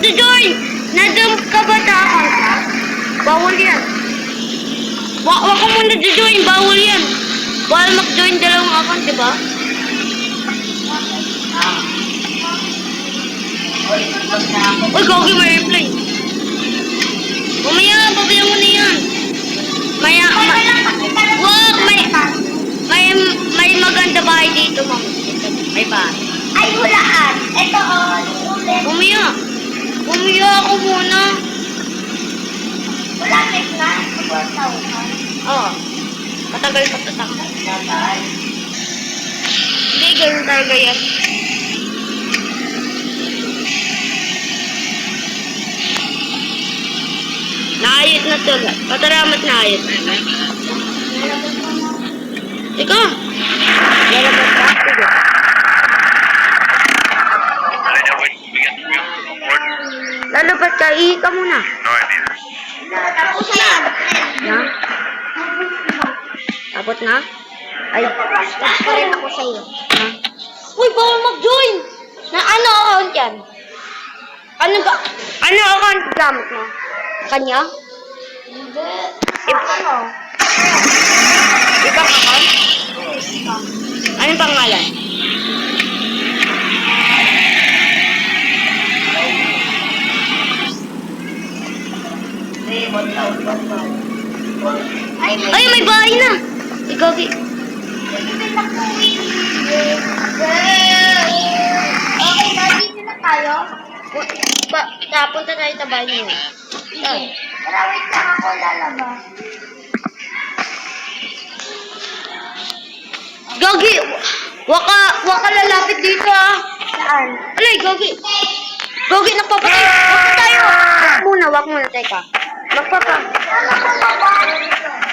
magjo-join? Nandun ka ba sa account ka? Bawal yan. Wag ka muna join, bawal yan. Bawal mag-join dalawang account, di ba? Uy, Gogi, may replay. Mamaya, pabayaan mo na yan. Wag, may maganda bahay dito, ma'am. May bahay. Ay, hulaan. Ito, ulit. Bumaya ako muna. Wala na. Suportaw ka. Oo. Matagal pa tatak. Natal. Hindi, ganun talaga yan. Naayot na sila. Pataramat na ayot. Ika. Lalabas ka? Sige. Lalabas ka? Ihi ka muna. Tapos na. Na? Tapos na? Ay. Tapos pa rin ako sa'yo. Ha? Uy, bawal mag-join! Na ano account yan? Ano account gamit mo? Kanya? Hindi. Ano? Ibang account? Anong pangalan? Ay, may bahay na! Ikaw, Okay, nandito na tayo. Punta tayo sa bahay niyo. Sige. Pero wait lang ako lalabas. Gogi! Waka lalapit dito ah! Saan? Alay, Gogi! Gogi, nagpapatay! Wag tayo! Wag muna, teka. Magpapa. Wala ko